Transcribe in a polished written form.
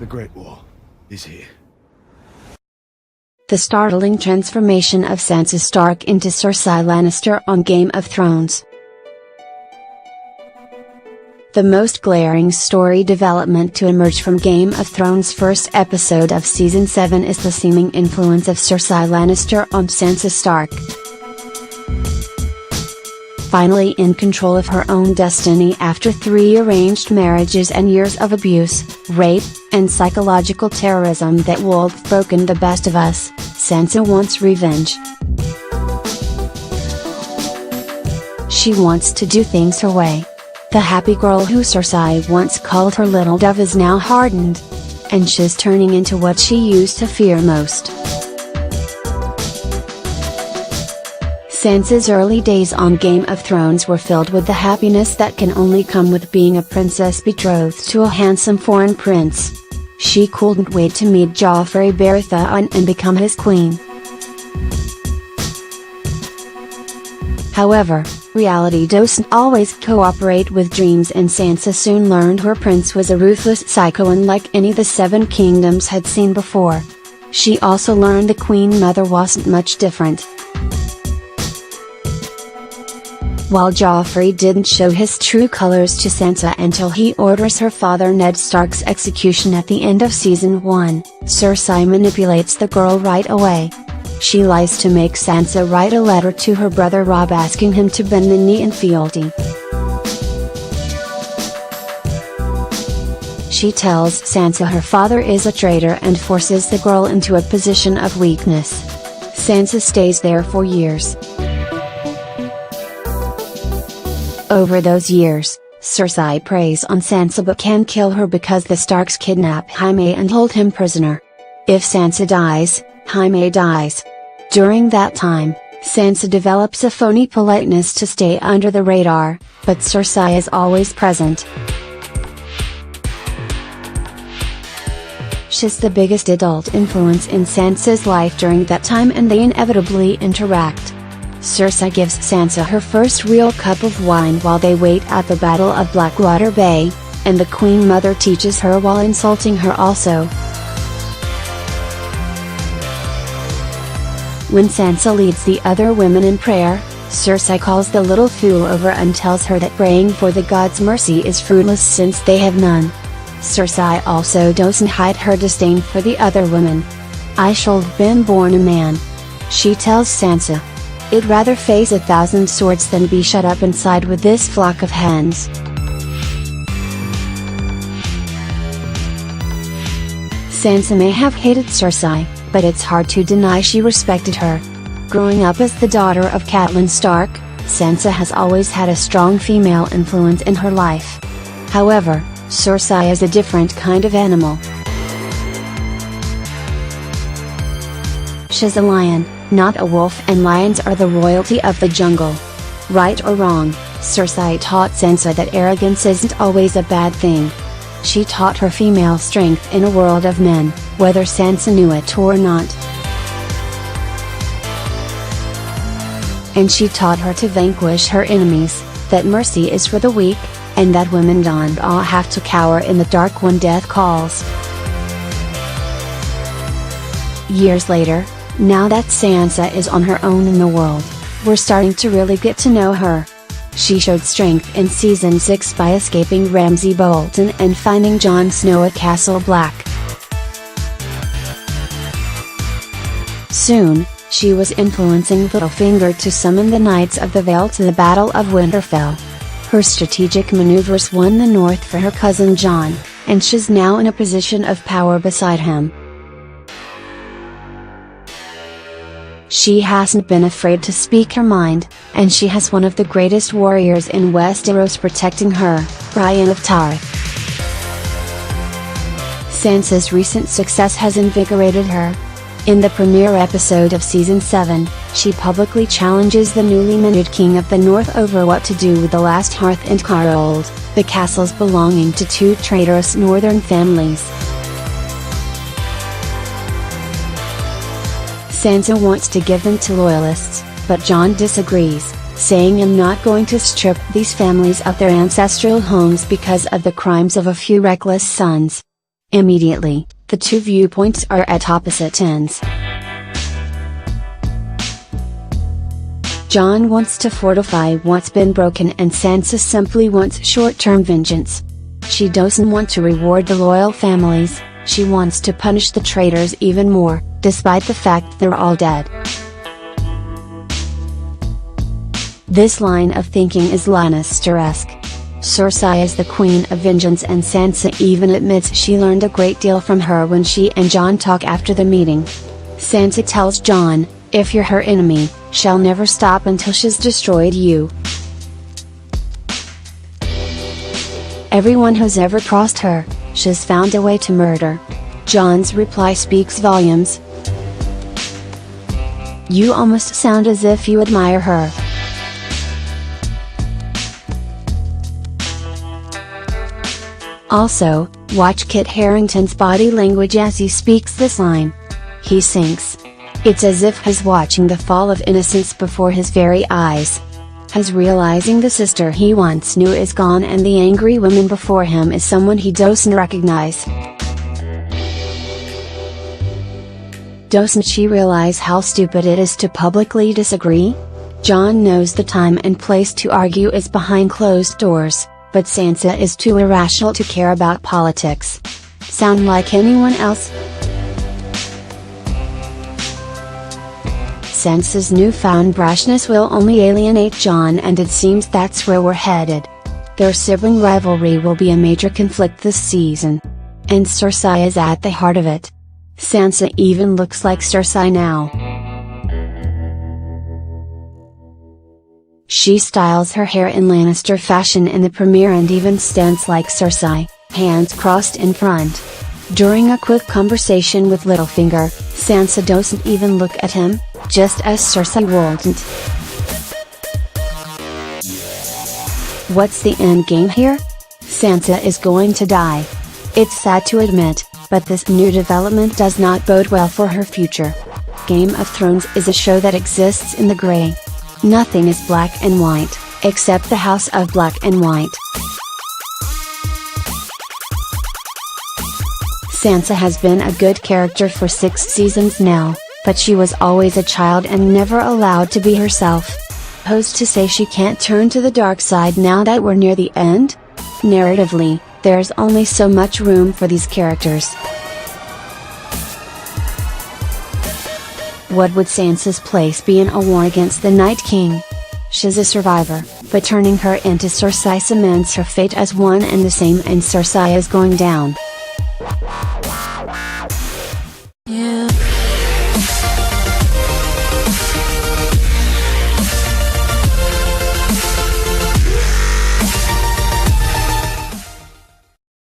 The Great Wall is here. The startling transformation of Sansa Stark into Cersei Lannister on Game of Thrones. The most glaring story development to emerge from Game of Thrones' first episode of Season 7 is the seeming influence of Cersei Lannister on Sansa Stark. Finally in control of her own destiny after 3 arranged marriages and years of abuse, rape, and psychological terrorism that would have broken the best of us, Sansa wants revenge. She wants to do things her way. The happy girl who Cersei once called her little dove is now hardened. And she's turning into what she used to fear most. Sansa's early days on Game of Thrones were filled with the happiness that can only come with being a princess betrothed to a handsome foreign prince. She couldn't wait to meet Joffrey Baratheon and become his queen. However, reality doesn't always cooperate with dreams, and Sansa soon learned her prince was a ruthless psycho unlike any the Seven Kingdoms had seen before. She also learned the Queen Mother wasn't much different. While Joffrey didn't show his true colors to Sansa until he orders her father Ned Stark's execution at the end of Season 1, Cersei manipulates the girl right away. She lies to make Sansa write a letter to her brother Robb asking him to bend the knee in fealty. She tells Sansa her father is a traitor and forces the girl into a position of weakness. Sansa stays there for years. Over those years, Cersei preys on Sansa but can't kill her because the Starks kidnap Jaime and hold him prisoner. If Sansa dies, Jaime dies. During that time, Sansa develops a phony politeness to stay under the radar, but Cersei is always present. She's the biggest adult influence in Sansa's life during that time, and they inevitably interact. Cersei gives Sansa her first real cup of wine while they wait at the Battle of Blackwater Bay, and the Queen Mother teaches her while insulting her also. When Sansa leads the other women in prayer, Cersei calls the little fool over and tells her that praying for the gods' mercy is fruitless since they have none. Cersei also doesn't hide her disdain for the other women. I should have been born a man. She tells Sansa. I'd rather face 1,000 swords than be shut up inside with this flock of hens. Sansa may have hated Cersei, but it's hard to deny she respected her. Growing up as the daughter of Catelyn Stark, Sansa has always had a strong female influence in her life. However, Cersei is a different kind of animal. She's a lion, not a wolf, and lions are the royalty of the jungle. Right or wrong, Cersei taught Sansa that arrogance isn't always a bad thing. She taught her female strength in a world of men, whether Sansa knew it or not. And she taught her to vanquish her enemies, that mercy is for the weak, and that women don't all have to cower in the dark when death calls. Years later, now that Sansa is on her own in the world, we're starting to really get to know her. She showed strength in Season 6 by escaping Ramsay Bolton and finding Jon Snow at Castle Black. Soon, she was influencing Littlefinger to summon the Knights of the Vale to the Battle of Winterfell. Her strategic maneuvers won the North for her cousin Jon, and she's now in a position of power beside him. She hasn't been afraid to speak her mind, and she has one of the greatest warriors in Westeros protecting her, Brienne of Tarth. Sansa's recent success has invigorated her. In the premiere episode of Season 7, she publicly challenges the newly minted King of the North over what to do with the last Hearth and Carold, the castles belonging to 2 traitorous northern families. Sansa wants to give them to loyalists, but Jon disagrees, saying I'm not going to strip these families of their ancestral homes because of the crimes of a few reckless sons. Immediately, the two viewpoints are at opposite ends. Jon wants to fortify what's been broken and Sansa simply wants short-term vengeance. She doesn't want to reward the loyal families, she wants to punish the traitors even more, despite the fact they're all dead. This line of thinking is Lannister-esque. Cersei is the queen of vengeance and Sansa even admits she learned a great deal from her when she and Jon talk after the meeting. Sansa tells Jon, "If you're her enemy, she'll never stop until she's destroyed you. Everyone who's ever crossed her, she's found a way to murder." Jon's reply speaks volumes. "You almost sound as if you admire her." Also, watch Kit Harington's body language as he speaks this line. He sinks. It's as if he's watching the fall of innocence before his very eyes. He's realizing the sister he once knew is gone and the angry woman before him is someone he doesn't recognize. Doesn't she realize how stupid it is to publicly disagree? Jon knows the time and place to argue is behind closed doors, but Sansa is too irrational to care about politics. Sound like anyone else? Sansa's newfound brashness will only alienate Jon and it seems that's where we're headed. Their sibling rivalry will be a major conflict this season. And Cersei is at the heart of it. Sansa even looks like Cersei now. She styles her hair in Lannister fashion in the premiere and even stands like Cersei, hands crossed in front. During a quick conversation with Littlefinger, Sansa doesn't even look at him, just as Cersei wouldn't. What's the end game here? Sansa is going to die. It's sad to admit, but this new development does not bode well for her future. Game of Thrones is a show that exists in the gray. Nothing is black and white, except the House of Black and White. Sansa has been a good character for 6 seasons now, but she was always a child and never allowed to be herself. Who's to say she can't turn to the dark side now that we're near the end? Narratively, there's only so much room for these characters. What would Sansa's place be in a war against the Night King? She's a survivor, but turning her into Cersei cements her fate as one and the same and Cersei is going down.